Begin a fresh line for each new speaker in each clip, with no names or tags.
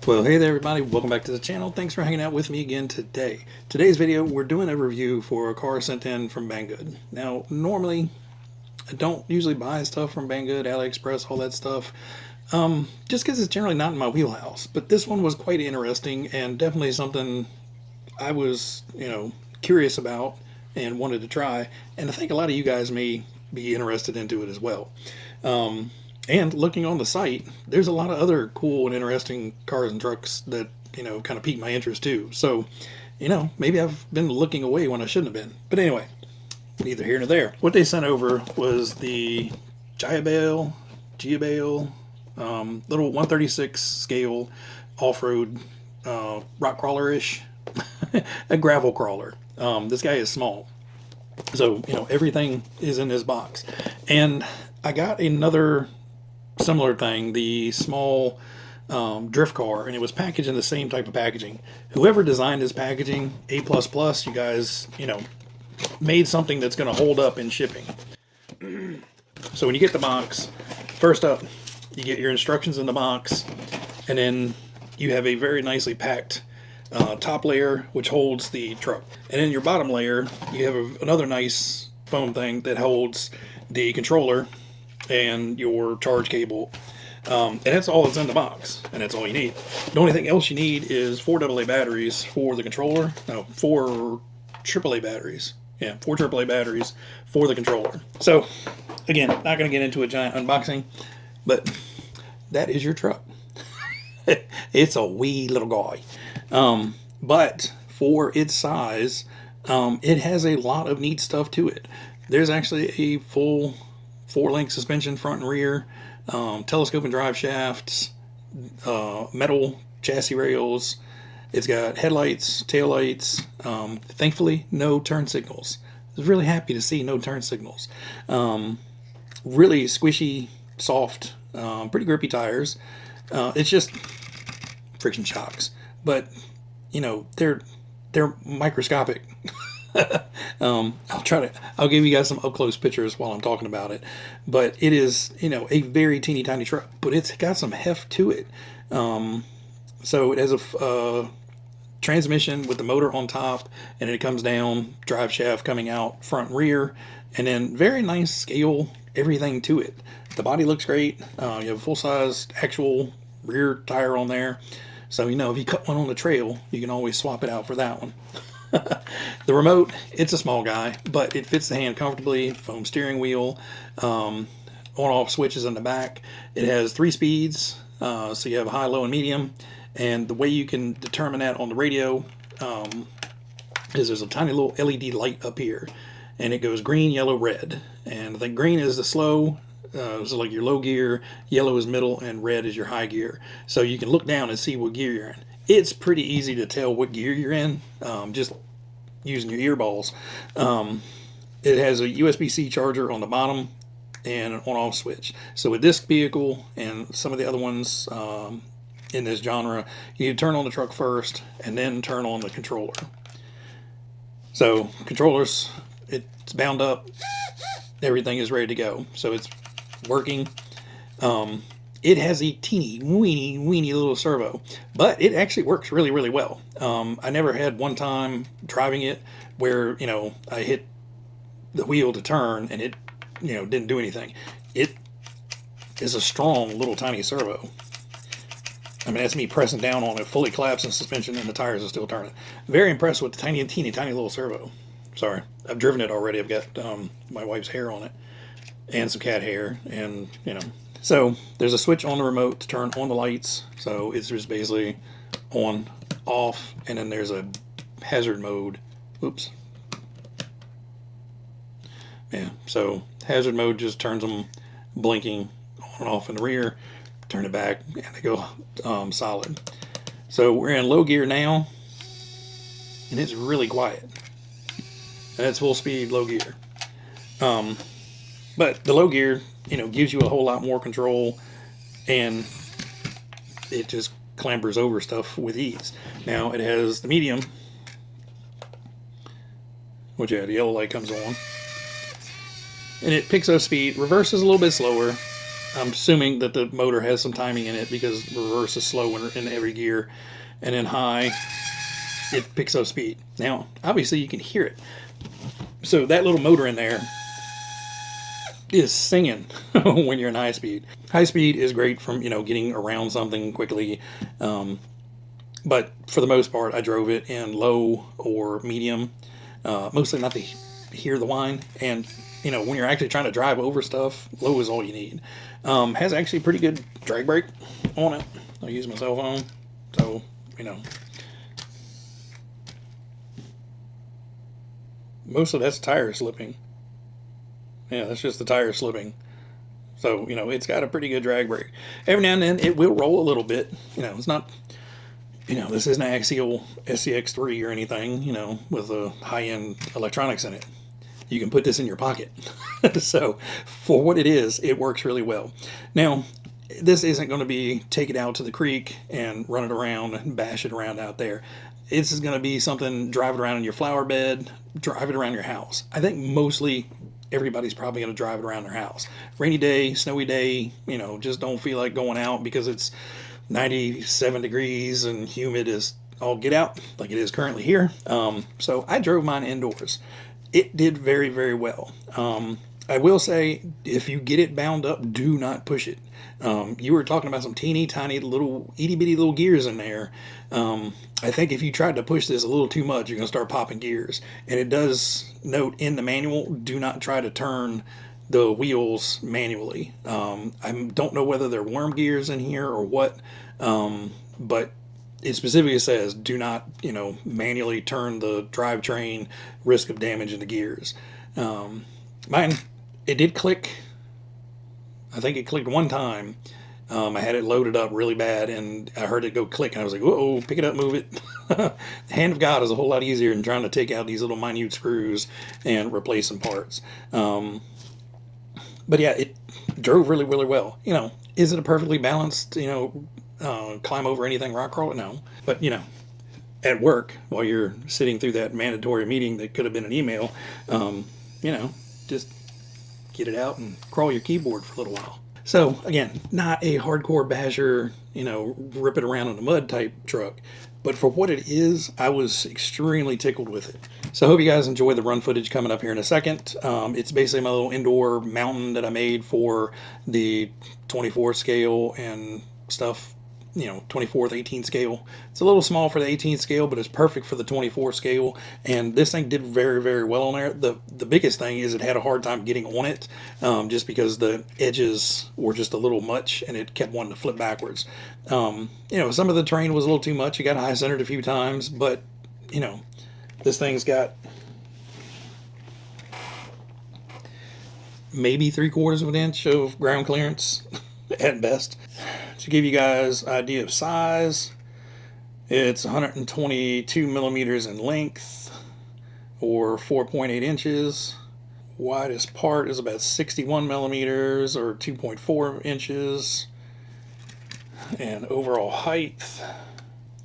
Well, hey there everybody, welcome back to the channel. Thanks for hanging out with me again today. Today's video, we're doing a review for a car sent in from Banggood. Now, normally, I don't usually buy stuff from Banggood, AliExpress, all that stuff, just because it's generally not in my wheelhouse. But this one was quite interesting and definitely something I was, curious about and wanted to try. And I think a lot of you guys may be interested into it as well. And looking on the site, there's a lot of other cool and interesting cars and trucks that, kind of pique my interest too. So, maybe I've been looking away when I shouldn't have been. But anyway, neither here nor there. What they sent over was the Giabale, little 136 scale off-road rock crawler-ish, a gravel crawler. This guy is small. So, everything is in this box. And I got another similar thing, the small drift car, and it was packaged in the same type of packaging. Whoever designed this packaging, A++, you guys, made something that's going to hold up in shipping. So when you get the box, first up, you get your instructions in the box, and then you have a very nicely packed top layer, which holds the truck. And in your bottom layer, you have another nice foam thing that holds the controller and your charge cable. And that's all that's in the box, and that's all you need. The only thing else you need is 4 AA batteries for the controller. No, 4 AAA batteries. Yeah, 4 AAA batteries for the controller. So, again, not going to get into a giant unboxing, but that is your truck. It's a wee little guy. But for its size, it has a lot of neat stuff to it. There's actually a full 4-link suspension front and rear, telescoping drive shafts, metal chassis rails. It's got headlights, taillights, thankfully no turn signals. I was really happy to see no turn signals. Really squishy, soft, pretty grippy tires. It's just friction shocks, but they're microscopic. I'll give you guys some up close pictures while I'm talking about it, but it is, a very teeny tiny truck, but it's got some heft to it. So it has a transmission with the motor on top, and it comes down, drive shaft coming out front and rear, and then very nice scale, everything to it. The body looks great. You have a full size actual rear tire on there. So, if you cut one on the trail, you can always swap it out for that one. The remote, it's a small guy, but it fits the hand comfortably. Foam steering wheel, on-off switches in the back. It has 3 speeds, so you have high, low, and medium. And the way you can determine that on the radio is there's a tiny little LED light up here, and it goes green, yellow, red. And I think green is the slow, so like your low gear, yellow is middle, and red is your high gear. So you can look down and see what gear you're in. It's pretty easy to tell what gear you're in, just using your earballs. It has a USB-C charger on the bottom and an on-off switch. So with this vehicle and some of the other ones in this genre, you turn on the truck first and then turn on the controller. So controllers, it's bound up, everything is ready to go. So it's working. It has a teeny, weeny little servo, but it actually works really, really well. I never had one time driving it where, I hit the wheel to turn and it, didn't do anything. It is a strong little tiny servo. I mean, that's me pressing down on it, fully collapsing suspension, and the tires are still turning. Very impressed with the teeny little servo. Sorry, I've driven it already. I've got my wife's hair on it and some cat hair, and, So there's a switch on the remote to turn on the lights. So it's just basically on, off, and then there's a hazard mode. Oops. Yeah, so hazard mode just turns them blinking on and off in the rear. Turn it back, and they go solid. So we're in low gear now, and it's really quiet. And it's full speed low gear. But the low gear, gives you a whole lot more control, and it just clambers over stuff with ease. Now it has the medium, which the yellow light comes on, and it picks up speed, reverses a little bit slower, I'm assuming that the motor has some timing in it because reverse is slow in every gear, and then high, it picks up speed. Now, obviously, you can hear it. So that little motor in there is singing when you're in high speed. High speed is great from getting around something quickly, but for the most part, I drove it in low or medium, mostly not to hear the whine. And when you're actually trying to drive over stuff, low is all you need. Has actually pretty good drag brake on it. I'll use my cell phone, so most of that's tire slipping. Yeah, that's just the tire slipping. So, it's got a pretty good drag brake. Every now and then it will roll a little bit. It's not, this isn't an Axial SCX3 or anything, with a high-end electronics in it. You can put this in your pocket. So, for what it is, it works really well. Now, this isn't going to be take it out to the creek and run it around and bash it around out there. This is going to be something, drive it around in your flower bed, drive it around your house. I think mostly everybody's probably going to drive it around their house. Rainy day, snowy day, just don't feel like going out because it's 97 degrees and humid as all get out, like it is currently here. So I drove mine indoors. It did very, very well. I will say, if you get it bound up, do not push it. You were talking about some teeny tiny little itty bitty little gears in there. I think if you tried to push this a little too much, you're going to start popping gears. And it does note in the manual, do not try to turn the wheels manually. I don't know whether they're worm gears in here or what, but it specifically says do not, manually turn the drivetrain, risk of damage in the gears. Mine, it did click. I think it clicked one time. I had it loaded up really bad, and I heard it go click, and I was like, whoa, pick it up, move it. The hand of God is a whole lot easier than trying to take out these little minute screws and replace some parts. But yeah, it drove really, really well. Is it a perfectly balanced, climb over anything rock crawl? No. But, at work, while you're sitting through that mandatory meeting that could have been an email, just get it out and crawl your keyboard for a little while. So, again, not a hardcore basher, rip it around in the mud type truck. But for what it is, I was extremely tickled with it. So I hope you guys enjoy the run footage coming up here in a second. It's basically my little indoor mountain that I made for the 24 scale and stuff. 24th 18 scale. It's a little small for the 18 scale, but it's perfect for the 24 scale. And this thing did very, very well on there. The biggest thing is it had a hard time getting on it, just because the edges were just a little much, and it kept wanting to flip backwards. Some of the terrain was a little too much. It got high centered a few times, but this thing's got maybe 3/4 of an inch of ground clearance at best. To give you guys an idea of size, it's 122 millimeters in length, or 4.8 inches. Widest part is about 61 millimeters, or 2.4 inches. And overall height,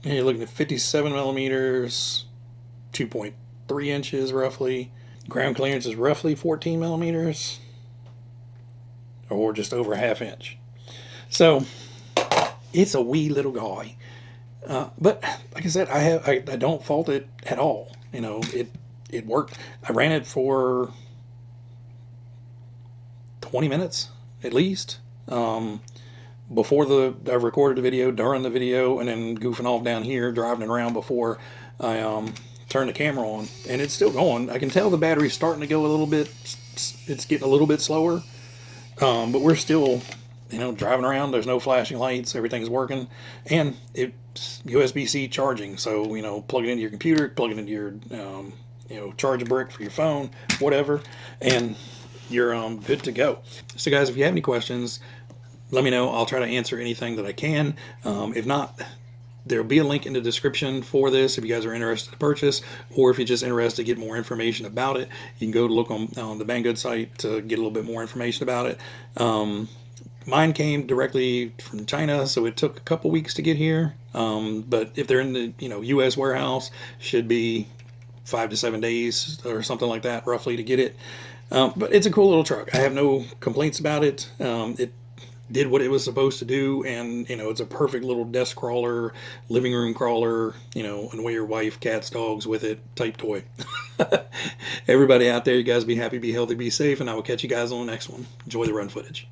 you're looking at 57 millimeters, 2.3 inches roughly. Ground clearance is roughly 14 millimeters, or just over a half inch. So it's a wee little guy, but like I said, I don't fault it at all. It worked. I ran it for 20 minutes at least, before I recorded the video, during the video, and then goofing off down here, driving around before I turned the camera on, and it's still going. I can tell the battery's starting to go a little bit. It's getting a little bit slower, but we're still driving around. There's no flashing lights. Everything's working, and it's USB-C charging. So plug it into your computer, plug it into your charge a brick for your phone, whatever, and you're good to go. So guys, if you have any questions, let me know. I'll try to answer anything that I can. If not, there'll be a link in the description for this if you guys are interested to purchase, or if you're just interested to get more information about it, you can go to look on the Banggood site to get a little bit more information about it. Mine came directly from China, so it took a couple weeks to get here. But if they're in the U.S. warehouse, should be 5 to 7 days or something like that, roughly, to get it. But it's a cool little truck. I have no complaints about it. did what it was supposed to do, and it's a perfect little desk crawler, living room crawler, annoy your wife, cats, dogs with it type toy. Everybody out there, you guys be happy, be healthy, be safe, and I will catch you guys on the next one. Enjoy the run footage.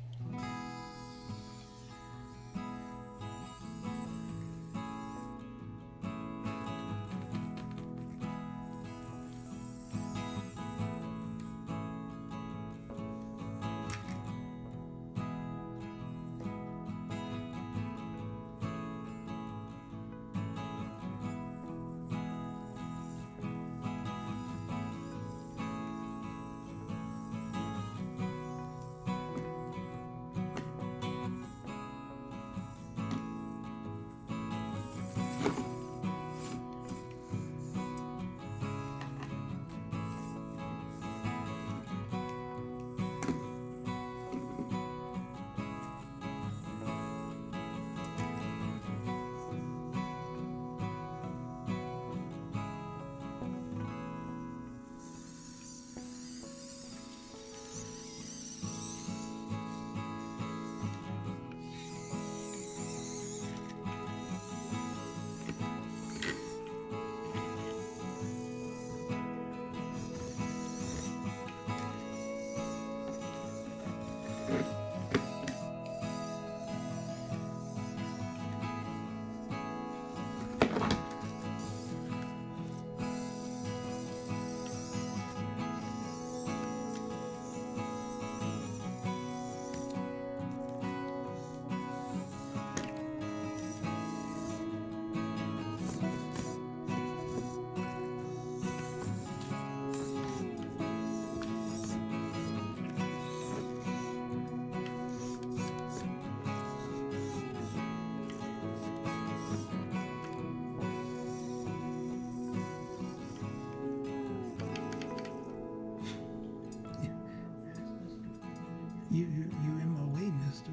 You in my way, mister.